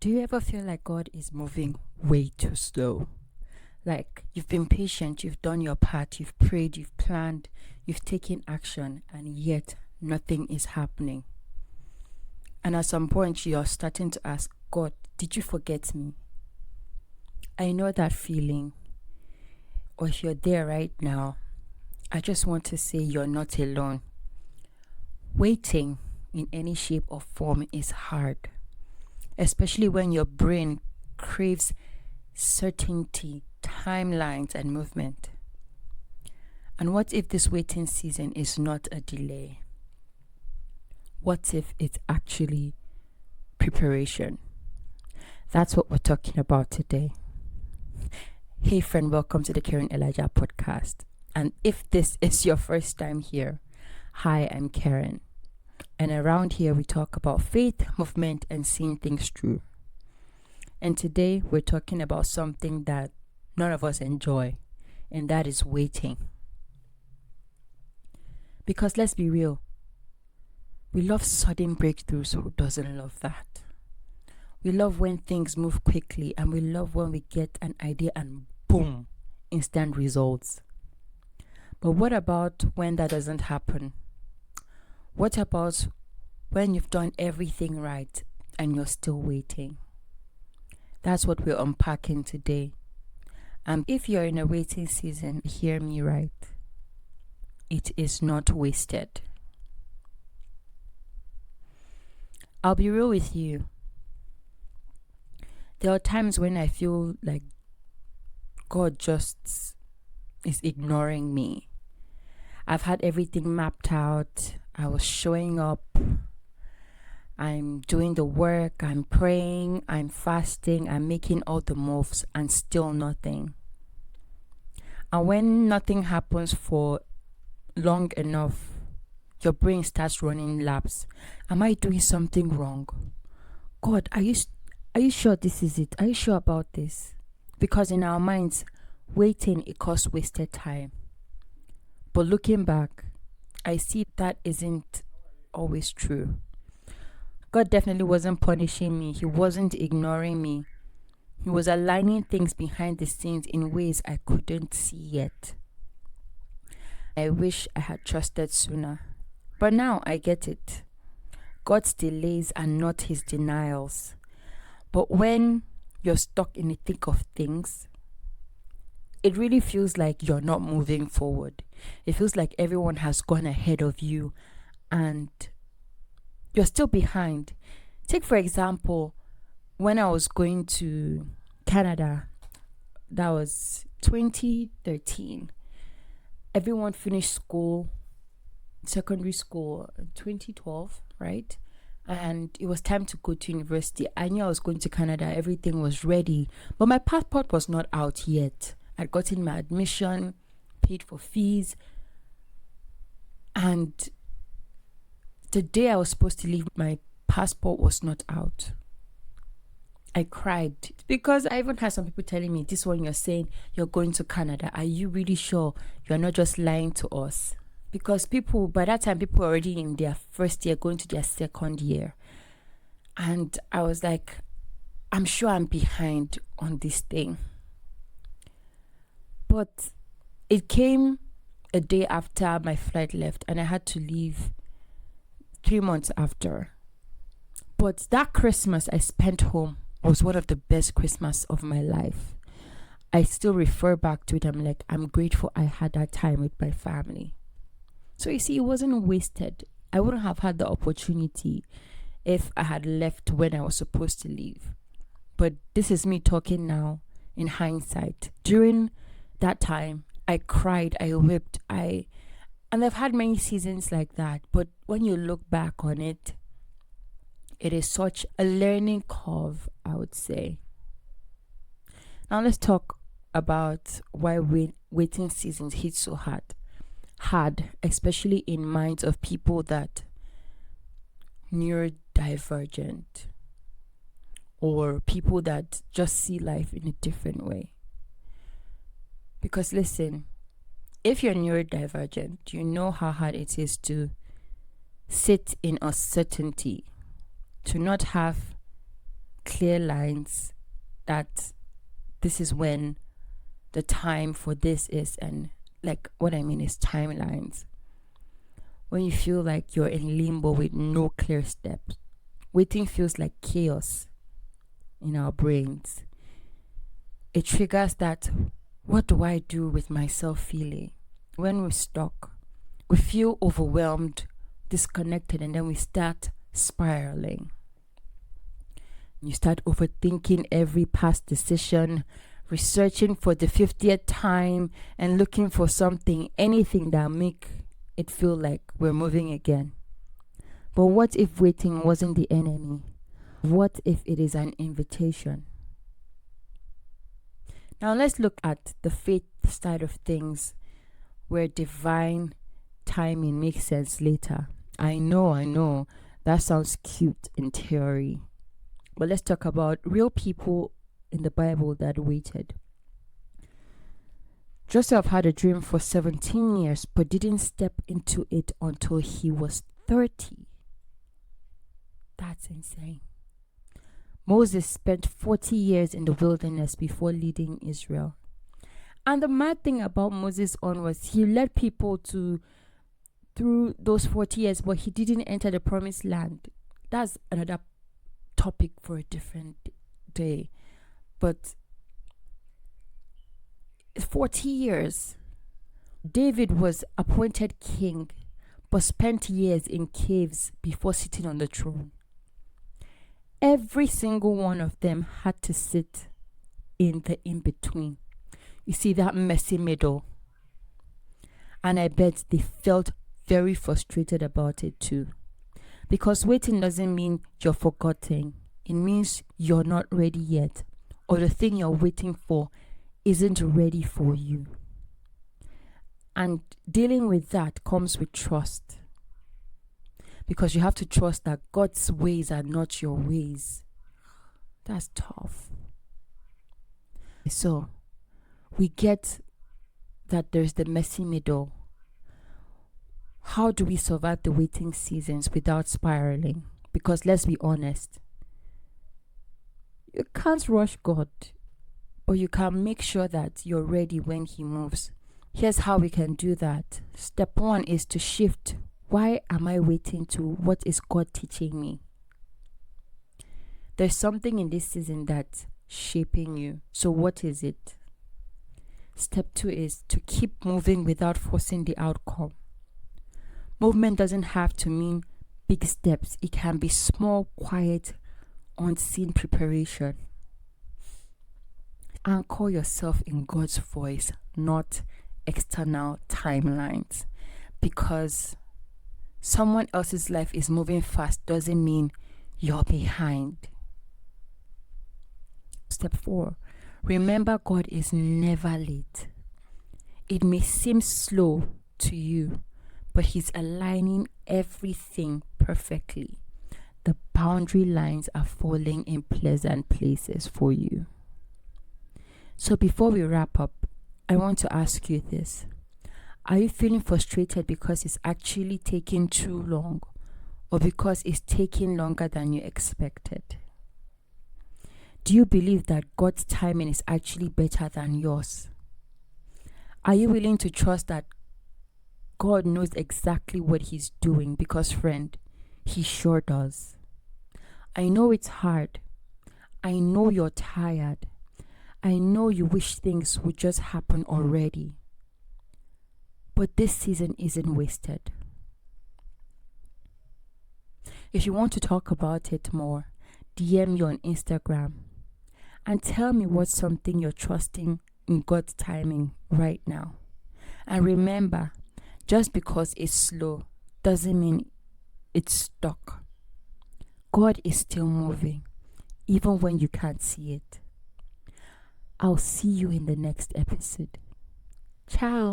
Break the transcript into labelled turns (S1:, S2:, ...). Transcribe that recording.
S1: Do you ever feel like God is moving way too slow? Like you've been patient, you've done your part, you've prayed, you've planned, you've taken action, and yet nothing is happening. And at some point, you're starting to ask, God, did you forget me? I know that feeling. Or if you're there right now, I just want to say you're not alone. Waiting in any shape or form is hard, especially when your brain craves certainty, timelines, and movement. And what if this waiting season is not a delay? What if it's actually preparation? That's what we're talking about today. Hey friend, welcome to the Karen Elijah podcast. And if this is your first time here, hi, I'm Karen. And around here we talk about faith, movement, and seeing things through. And today we're talking about something that none of us enjoy, and that is waiting. Because let's be real, we love sudden breakthroughs. Who doesn't love that? We love when things move quickly, and we love when we get an idea and boom, instant results. But what about when that doesn't happen? What about when you've done everything right and you're still waiting? That's what we're unpacking today. And if you're in a waiting season, hear me right. It is not wasted. I'll be real with you. There are times when I feel like God just is ignoring me. I've had everything mapped out. I was showing up. I'm doing the work. I'm praying. I'm fasting. I'm making all the moves and still nothing. And when nothing happens for long enough, your brain starts running laps. Am I doing something wrong? God, are you sure this is it? Are you sure about this? Because in our minds, waiting equals wasted time. But looking back, I see that isn't always true. God definitely wasn't punishing me. He wasn't ignoring me. He was aligning things behind the scenes in ways I couldn't see yet. I wish I had trusted sooner. But now I get it. God's delays are not his denials. But when you're stuck in the thick of things, it really feels like you're not moving forward. It feels like everyone has gone ahead of you and you're still behind. Take for example, when I was going to Canada, that was 2013. Everyone finished school, secondary school, 2012, right? And it was time to go to university. I knew I was going to Canada. Everything was ready. But my passport was not out yet. I'd gotten my admission, paid for fees. And the day I was supposed to leave, my passport was not out. I cried because I even had some people telling me, this one you're saying you're going to Canada. Are you really sure you're not just lying to us? Because by that time, people were already in their first year, going to their second year. And I was like, I'm sure I'm behind on this thing. But it came a day after my flight left, and I had to leave 3 months after. But that Christmas I spent home was one of the best Christmas of my life. I still refer back to it. I'm grateful I had that time with my family. So you see, it wasn't wasted. I wouldn't have had the opportunity if I had left when I was supposed to leave. But this is me talking now in hindsight. During that time, I cried, I wept, and I've had many seasons like that. But when you look back on it, it is such a learning curve, I would say. Now let's talk about why waiting seasons hit so hard, especially in minds of people that neurodivergent or people that just see life in a different way. Because listen, if you're neurodivergent, you know how hard it is to sit in uncertainty, to not have clear lines that this is when the time for this is, and like what I mean is timelines. When you feel like you're in limbo with no clear steps, waiting feels like chaos in our brains. It triggers that what do I do with myself feeling. When we're stuck, we feel overwhelmed, disconnected, and then we start spiraling. You start overthinking every past decision, researching for the 50th time, and looking for something, anything that make it feel like we're moving again. But what if waiting wasn't the enemy? What if it is an invitation? Now let's look at the faith side of things, where divine timing makes sense later. I know, that sounds cute in theory. But let's talk about real people in the Bible that waited. Joseph had a dream for 17 years but didn't step into it until he was 30. That's insane. Moses spent 40 years in the wilderness before leading Israel. And the mad thing about Moses was he led people through those 40 years, but he didn't enter the promised land. That's another topic for a different day. But 40 years. David was appointed king, but spent years in caves before sitting on the throne. Every single one of them had to sit in the in-between. You see that messy middle. And I bet they felt very frustrated about it too. Because waiting doesn't mean you're forgotten. It means you're not ready yet. Or the thing you're waiting for isn't ready for you. And dealing with that comes with trust. Because you have to trust that God's ways are not your ways. That's tough. So, we get that there's the messy middle. How do we survive the waiting seasons without spiraling? Because let's be honest, you can't rush God, but you can make sure that you're ready when He moves. Here's how we can do that. Step 1 is to shift. Why am I waiting to what is God teaching me? There's something in this season that's shaping you. So what is it? Step 2 is to keep moving without forcing the outcome. Movement doesn't have to mean big steps. It can be small, quiet, unseen preparation. Anchor yourself in God's voice, not external timelines. Because someone else's life is moving fast doesn't mean you're behind. Step 4. Remember, God is never late. It may seem slow to you, but He's aligning everything perfectly. The boundary lines are falling in pleasant places for you. So before we wrap up, I want to ask you this. Are you feeling frustrated because it's actually taking too long, or because it's taking longer than you expected? Do you believe that God's timing is actually better than yours? Are you willing to trust that God knows exactly what He's doing? Because, friend, He sure does. I know it's hard. I know you're tired. I know you wish things would just happen already. But this season isn't wasted. If you want to talk about it more, DM me on Instagram and tell me what's something you're trusting in God's timing right now. And remember, just because it's slow doesn't mean it's stuck. God is still moving, even when you can't see it. I'll see you in the next episode. Ciao.